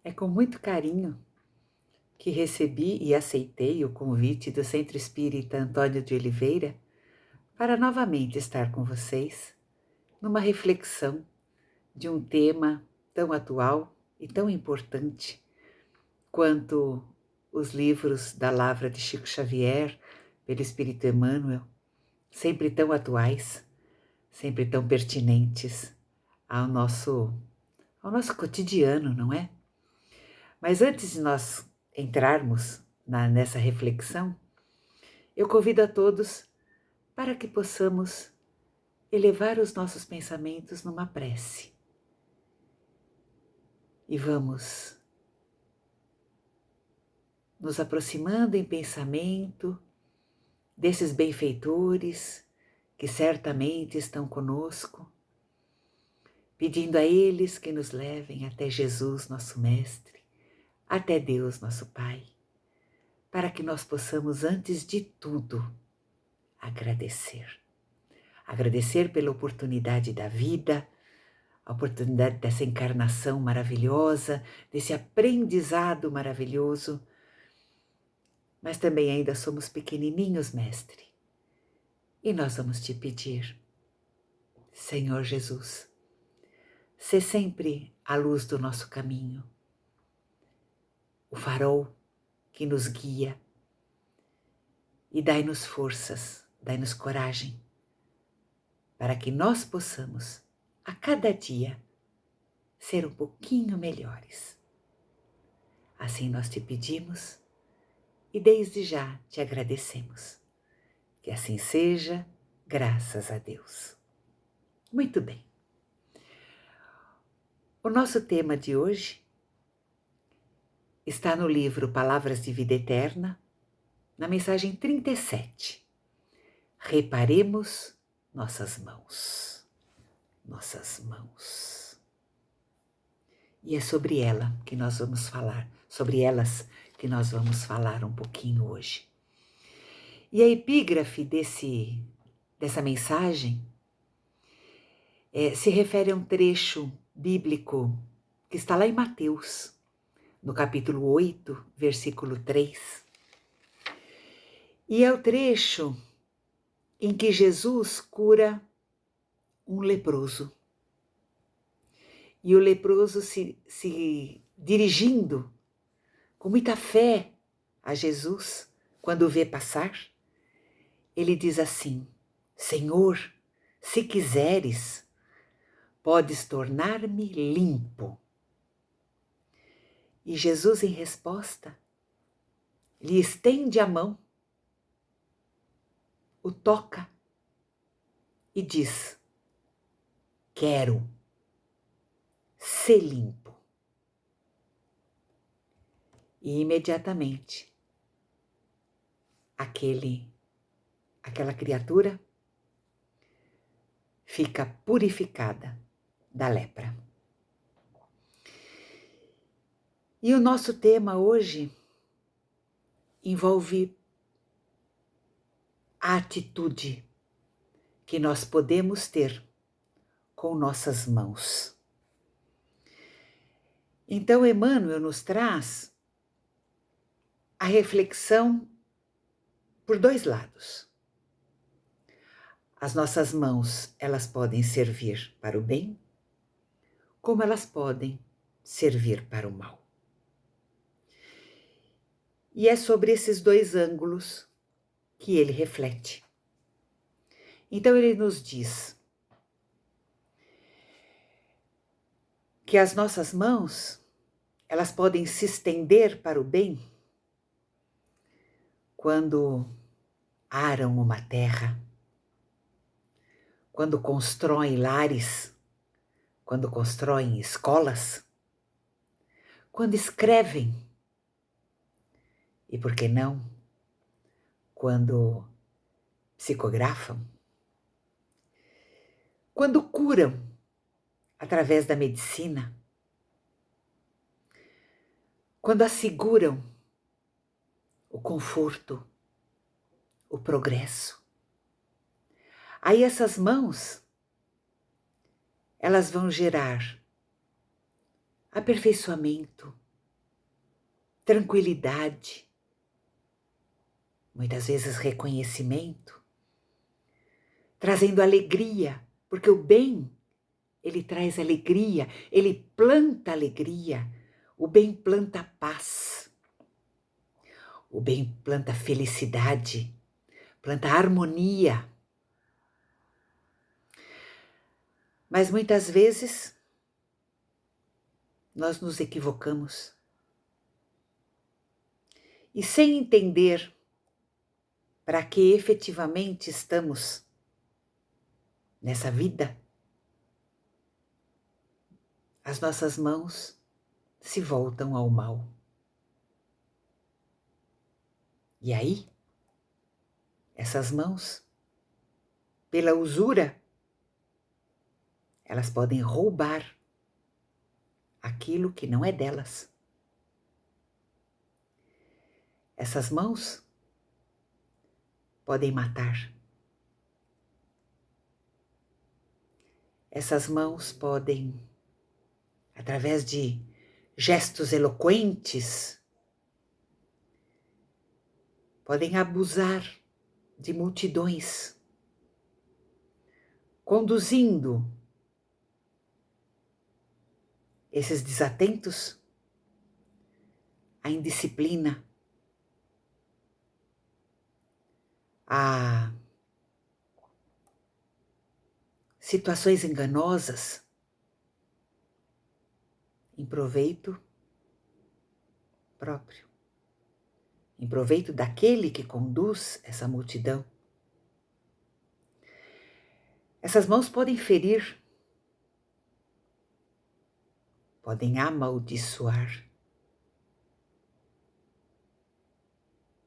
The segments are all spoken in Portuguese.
É com muito carinho que recebi e aceitei o convite do Centro Espírita Antônio de Oliveira para novamente estar com vocês numa reflexão de um tema tão atual e tão importante quanto os livros da Lavra de Chico Xavier, pelo Espírito Emmanuel, sempre tão atuais, sempre tão pertinentes ao nosso cotidiano, não é? Mas antes de nós entrarmos nessa reflexão, eu convido a todos para que possamos elevar os nossos pensamentos numa prece. E vamos nos aproximando em pensamento desses benfeitores que certamente estão conosco, pedindo a eles que nos levem até Jesus, nosso Mestre, até Deus, nosso Pai, para que nós possamos, antes de tudo, agradecer. Agradecer pela oportunidade da vida, a oportunidade dessa encarnação maravilhosa, desse aprendizado maravilhoso. Mas também ainda somos pequenininhos, Mestre. E nós vamos te pedir, Senhor Jesus, sê sempre a luz do nosso caminho, o farol que nos guia, e dai-nos forças, dai-nos coragem, para que nós possamos, a cada dia, ser um pouquinho melhores. Assim nós te pedimos e desde já te agradecemos. Que assim seja, graças a Deus. Muito bem. O nosso tema de hoje está no livro Palavras de Vida Eterna, na mensagem 37. Reparemos nossas mãos. Nossas mãos. E é sobre ela que nós vamos falar, sobre elas que nós vamos falar um pouquinho hoje. E a epígrafe dessa mensagem se refere a um trecho bíblico que está lá em Mateus, no capítulo 8, versículo 3. E é o trecho em que Jesus cura um leproso. E o leproso se dirigindo com muita fé a Jesus, quando o vê passar, ele diz assim: Senhor, se quiseres, podes tornar-me limpo. E Jesus, em resposta, lhe estende a mão, o toca e diz: quero ser limpo. E imediatamente, aquela criatura fica purificada da lepra. E o nosso tema hoje envolve a atitude que nós podemos ter com nossas mãos. Então, Emmanuel nos traz a reflexão por dois lados. As nossas mãos, elas podem servir para o bem, como elas podem servir para o mal. E é sobre esses dois ângulos que ele reflete. Então ele nos diz que as nossas mãos, elas podem se estender para o bem quando aram uma terra, quando constroem lares, quando constroem escolas, quando escrevem, e por que não, quando psicografam, quando curam através da medicina, quando asseguram o conforto, o progresso. Aí essas mãos, elas vão gerar aperfeiçoamento, tranquilidade, muitas vezes reconhecimento, trazendo alegria, porque o bem, ele traz alegria, ele planta alegria, o bem planta paz, o bem planta felicidade, planta harmonia. Mas muitas vezes nós nos equivocamos e sem entender para que efetivamente estamos nessa vida, as nossas mãos se voltam ao mal. E aí, essas mãos, pela usura, elas podem roubar aquilo que não é delas. Essas mãos podem matar. Essas mãos podem, através de gestos eloquentes, podem abusar de multidões, conduzindo esses desatentos à indisciplina, a situações enganosas, em proveito próprio, em proveito daquele que conduz essa multidão. Essas mãos podem ferir, podem amaldiçoar,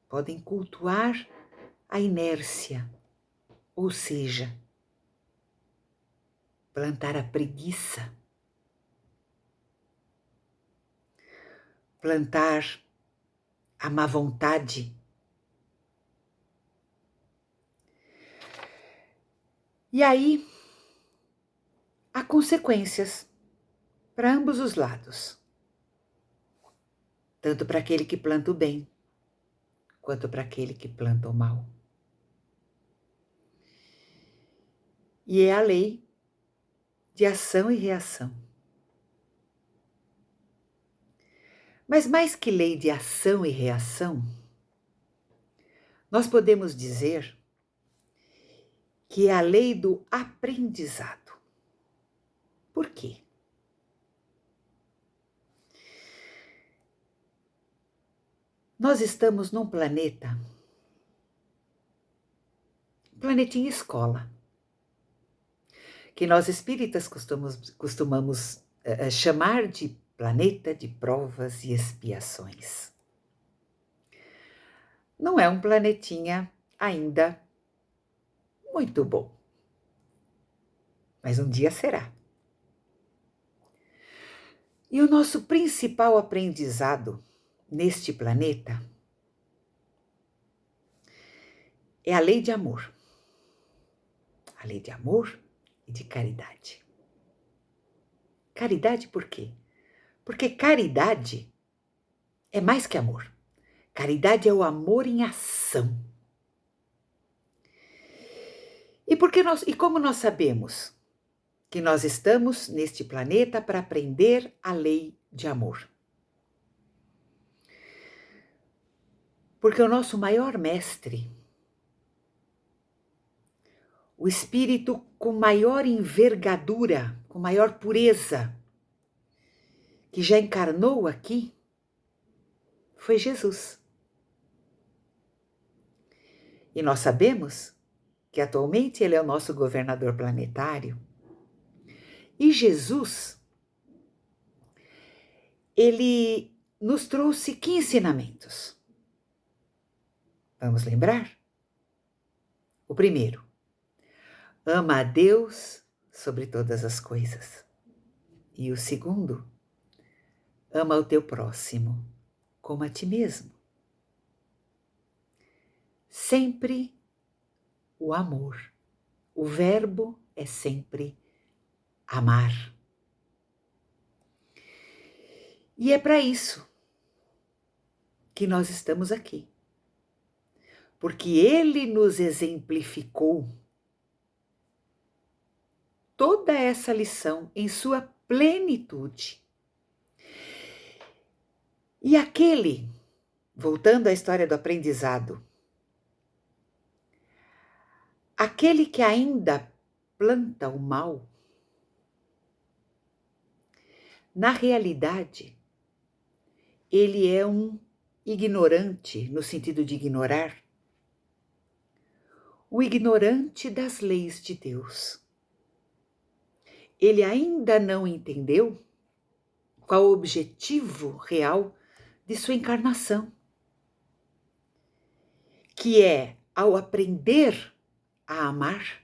podem cultuar a inércia, ou seja, plantar a preguiça, plantar a má vontade. E aí, há consequências para ambos os lados, tanto para aquele que planta o bem, quanto para aquele que planta o mal. E é a lei de ação e reação. Mas mais que lei de ação e reação, nós podemos dizer que é a lei do aprendizado. Por quê? Nós estamos num planetinha escola, que nós espíritas costumamos chamar de planeta de provas e expiações. Não é um planetinha ainda muito bom, mas um dia será. E o nosso principal aprendizado neste planeta é a lei de amor. A lei de amor e de caridade. Caridade por quê? Porque caridade é mais que amor. Caridade é o amor em ação. E como nós sabemos que nós estamos neste planeta para aprender a lei de amor? Porque o nosso maior mestre, o espírito com maior envergadura, com maior pureza, que já encarnou aqui, foi Jesus. E nós sabemos que atualmente ele é o nosso governador planetário. E Jesus, ele nos trouxe que ensinamentos? Vamos lembrar? O primeiro, ama a Deus sobre todas as coisas. E o segundo, ama o teu próximo como a ti mesmo. Sempre o amor. O verbo é sempre amar. E é para isso que nós estamos aqui. Porque Ele nos exemplificou toda essa lição em sua plenitude. E aquele, voltando à história do aprendizado, aquele que ainda planta o mal, na realidade, ele é um ignorante, no sentido de ignorar, o ignorante das leis de Deus. Ele ainda não entendeu qual o objetivo real de sua encarnação, que é, ao aprender a amar,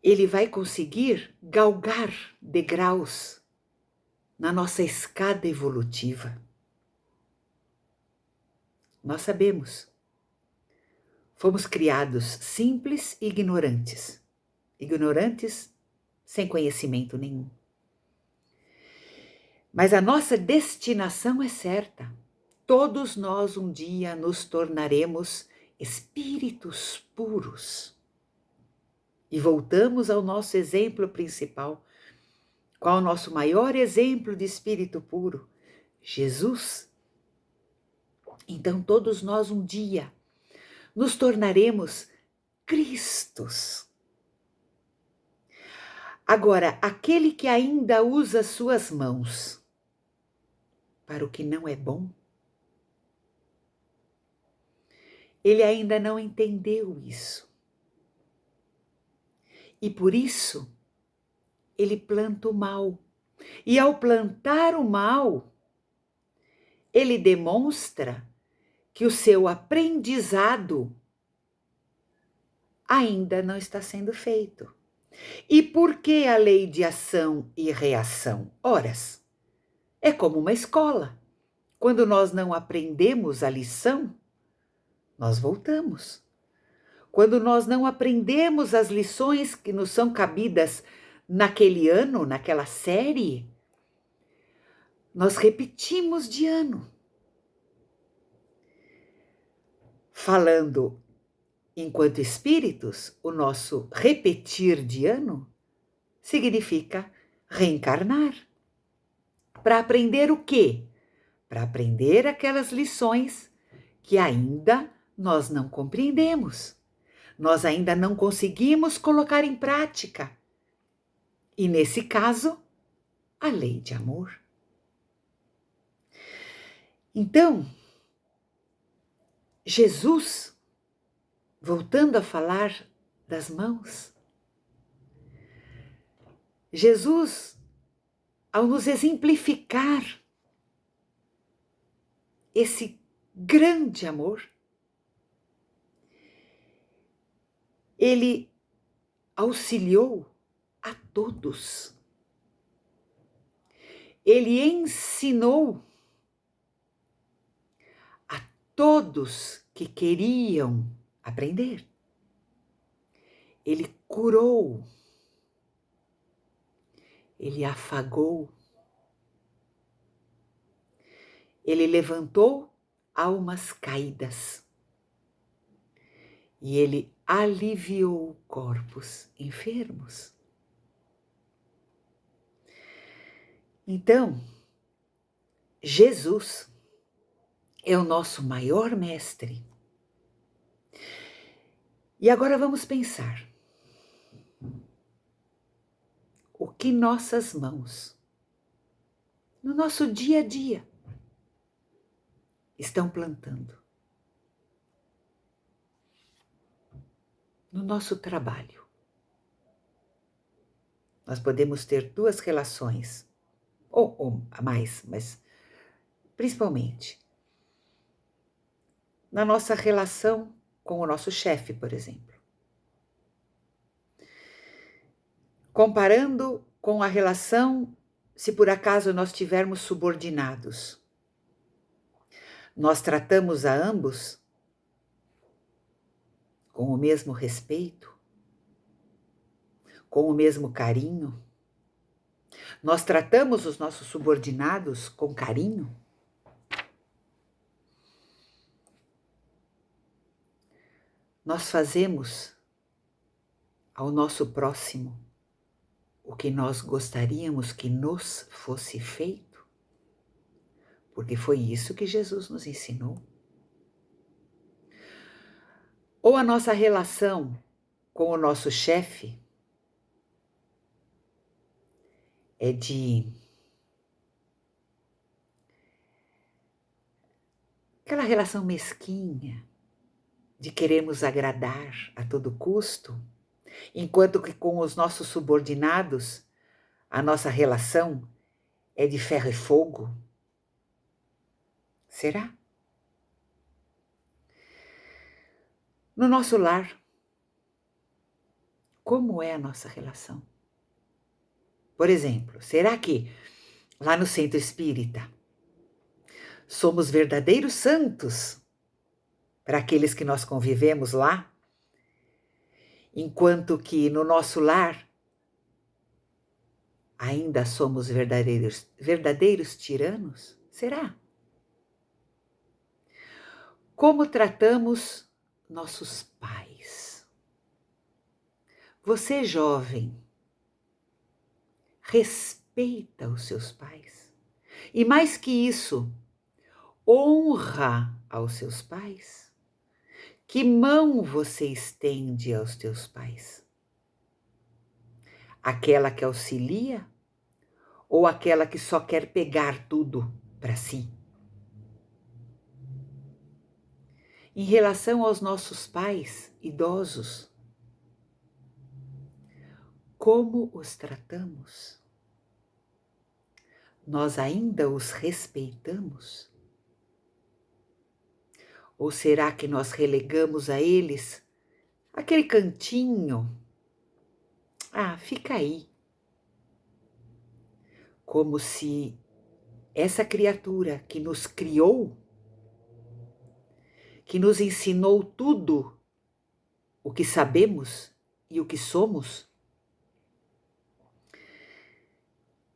ele vai conseguir galgar degraus na nossa escada evolutiva. Nós sabemos, fomos criados simples e ignorantes, ignorantes sem conhecimento nenhum. Mas a nossa destinação é certa. Todos nós um dia nos tornaremos espíritos puros. E voltamos ao nosso exemplo principal. Qual o nosso maior exemplo de espírito puro? Jesus. Então todos nós um dia nos tornaremos Cristos. Agora, aquele que ainda usa suas mãos para o que não é bom, ele ainda não entendeu isso. E por isso, ele planta o mal. E ao plantar o mal, ele demonstra que o seu aprendizado ainda não está sendo feito. E por que a lei de ação e reação? Horas, é como uma escola. Quando nós não aprendemos a lição, nós voltamos. Quando nós não aprendemos as lições que nos são cabidas naquele ano, naquela série, nós repetimos de ano. Falando enquanto espíritos, o nosso repetir de ano significa reencarnar. Para aprender o quê? Para aprender aquelas lições que ainda nós não compreendemos. Nós ainda não conseguimos colocar em prática. E nesse caso, a lei de amor. Então, Jesus, voltando a falar das mãos, Jesus, ao nos exemplificar esse grande amor, ele auxiliou a todos. Ele ensinou a todos que queriam aprender. Ele curou. Ele afagou. Ele levantou almas caídas. E ele aliviou corpos enfermos. Então, Jesus é o nosso maior mestre. E agora vamos pensar. O que nossas mãos, no nosso dia a dia, estão plantando? No nosso trabalho. Nós podemos ter duas relações, ou mais, mas principalmente na nossa relação com o nosso chefe, por exemplo. Comparando com a relação, se por acaso nós tivermos subordinados, nós tratamos a ambos com o mesmo respeito, com o mesmo carinho, Nós tratamos os nossos subordinados com carinho? Nós fazemos ao nosso próximo o que nós gostaríamos que nos fosse feito? Porque foi isso que Jesus nos ensinou. Ou a nossa relação com o nosso chefe é de aquela relação mesquinha, de querermos agradar a todo custo, enquanto que com os nossos subordinados, a nossa relação é de ferro e fogo? Será? No nosso lar, como é a nossa relação? Por exemplo, será que lá no centro espírita somos verdadeiros santos para aqueles que nós convivemos lá, enquanto que no nosso lar ainda somos verdadeiros tiranos? Será? Como tratamos nossos pais? Você, jovem, respeita os seus pais? E mais que isso, honra aos seus pais? Que mão você estende aos teus pais? Aquela que auxilia ou aquela que só quer pegar tudo para si? Em relação aos nossos pais idosos, como os tratamos? Nós ainda os respeitamos? Ou será que nós relegamos a eles aquele cantinho? Ah, fica aí. Como se essa criatura que nos criou, que nos ensinou tudo o que sabemos e o que somos,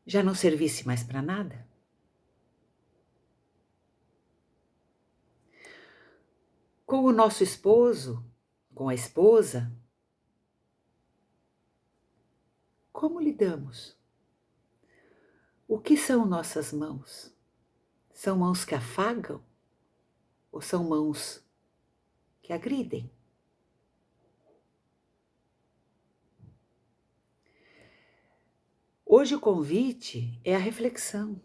já não servisse mais para nada? Com o nosso esposo, com a esposa, como lidamos? O que são nossas mãos? São mãos que afagam ou são mãos que agridem? Hoje o convite é a reflexão.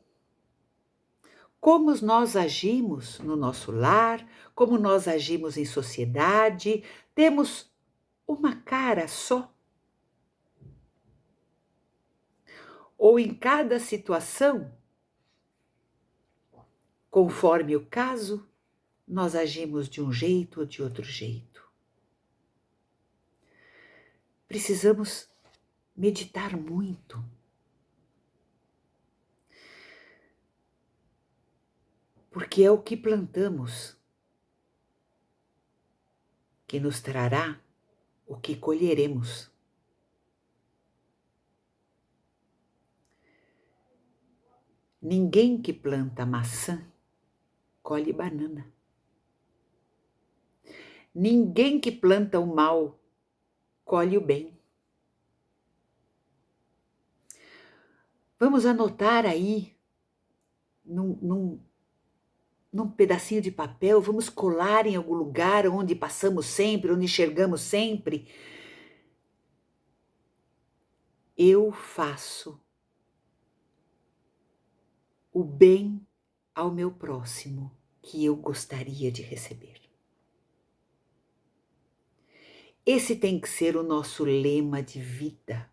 Como nós agimos no nosso lar, como nós agimos em sociedade, temos uma cara só? Ou em cada situação, conforme o caso, nós agimos de um jeito ou de outro jeito? Precisamos meditar muito. Porque é o que plantamos que nos trará o que colheremos. Ninguém que planta maçã colhe banana. Ninguém que planta o mal colhe o bem. Vamos anotar aí, num pedacinho de papel, vamos colar em algum lugar onde passamos sempre, onde enxergamos sempre. Eu faço o bem ao meu próximo que eu gostaria de receber. Esse tem que ser o nosso lema de vida.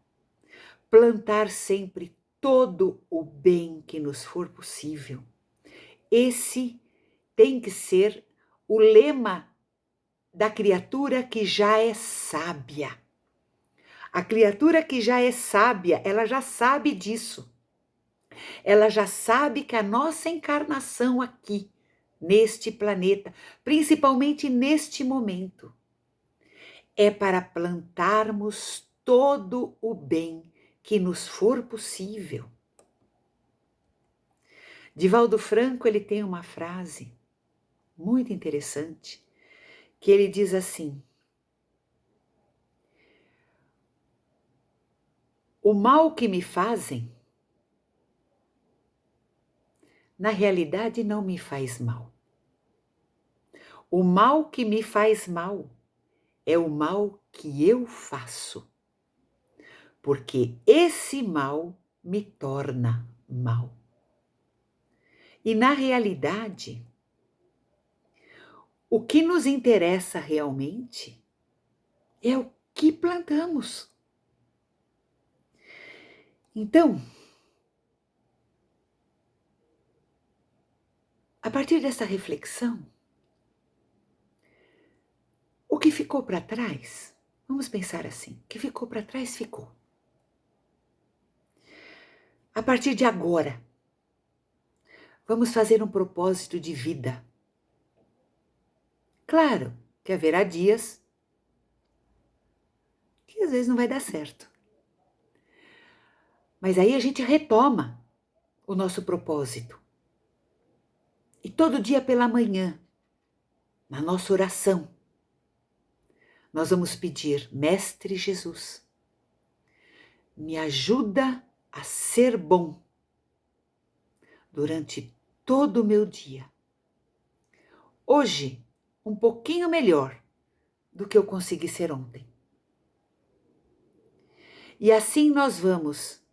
Plantar sempre todo o bem que nos for possível. Esse tem que ser o lema da criatura que já é sábia. A criatura que já é sábia, ela já sabe disso. Ela já sabe que a nossa encarnação aqui, neste planeta, principalmente neste momento, é para plantarmos todo o bem que nos for possível. Divaldo Franco, ele tem uma frase muito interessante, que ele diz assim: o mal que me fazem, na realidade não me faz mal. O mal que me faz mal é o mal que eu faço, porque esse mal me torna mal. E na realidade, o que nos interessa realmente é o que plantamos. Então, a partir dessa reflexão, o que ficou para trás, vamos pensar assim, o que ficou para trás ficou. A partir de agora, vamos fazer um propósito de vida. Claro que haverá dias que às vezes não vai dar certo. Mas aí a gente retoma o nosso propósito. E todo dia pela manhã, na nossa oração, nós vamos pedir: Mestre Jesus, me ajuda a ser bom durante todo o meu dia. Hoje, um pouquinho melhor do que eu consegui ser ontem. E assim nós vamos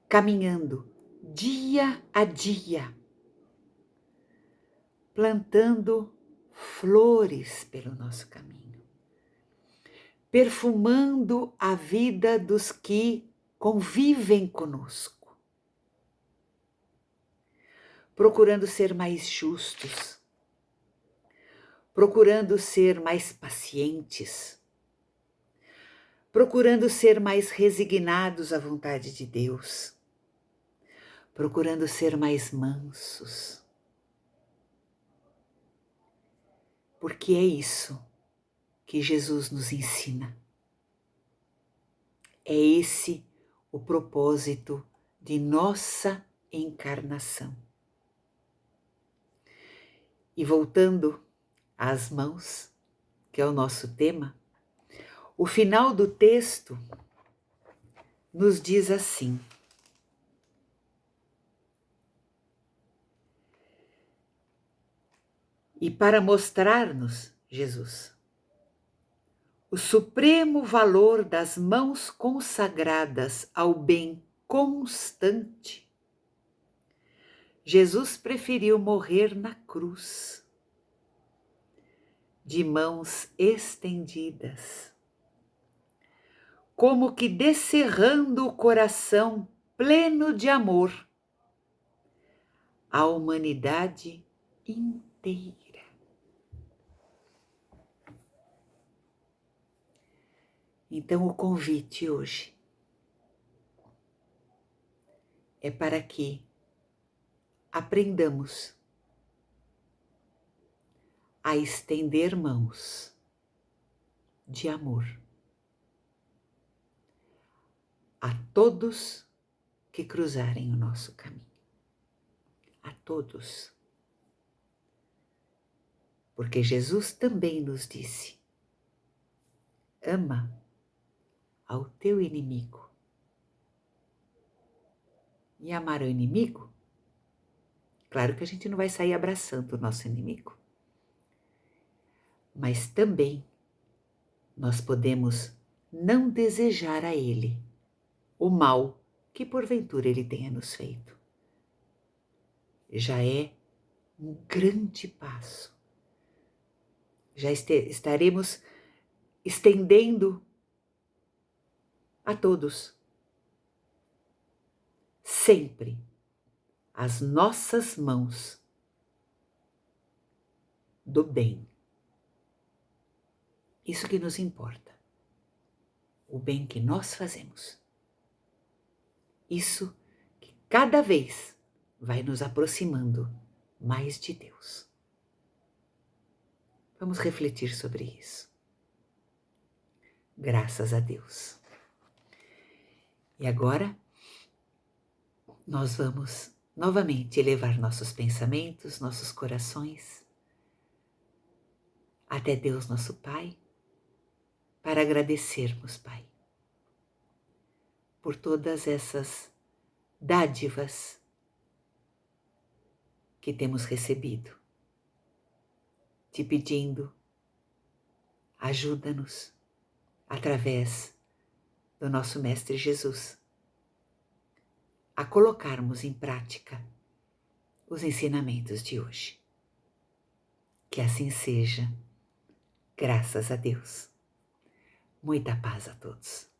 caminhando dia a dia, plantando flores pelo nosso caminho, perfumando a vida dos que convivem conosco, procurando ser mais justos, procurando ser mais pacientes, procurando ser mais resignados à vontade de Deus, procurando ser mais mansos. Porque é isso que Jesus nos ensina. É esse o propósito de nossa encarnação. E voltando às mãos, que é o nosso tema, o final do texto nos diz assim: e para mostrar-nos, Jesus, o supremo valor das mãos consagradas ao bem constante, Jesus preferiu morrer na cruz, de mãos estendidas, como que descerrando o coração pleno de amor à humanidade inteira. Então, o convite hoje é para que aprendamos a estender mãos de amor a todos que cruzarem o nosso caminho. A todos. Porque Jesus também nos disse: ama ao teu inimigo. E amar o inimigo? Claro que a gente não vai sair abraçando o nosso inimigo. Mas também nós podemos não desejar a ele o mal que porventura ele tenha nos feito. Já é um grande passo. Já estaremos estendendo a todos sempre as nossas mãos do bem. Isso que nos importa. O bem que nós fazemos. Isso que cada vez vai nos aproximando mais de Deus. Vamos refletir sobre isso. Graças a Deus. E agora nós vamos novamente elevar nossos pensamentos, nossos corações até Deus nosso Pai, para agradecermos, Pai, por todas essas dádivas que temos recebido, te pedindo, ajuda-nos através do nosso Mestre Jesus a colocarmos em prática os ensinamentos de hoje. Que assim seja, graças a Deus. Muita paz a todos.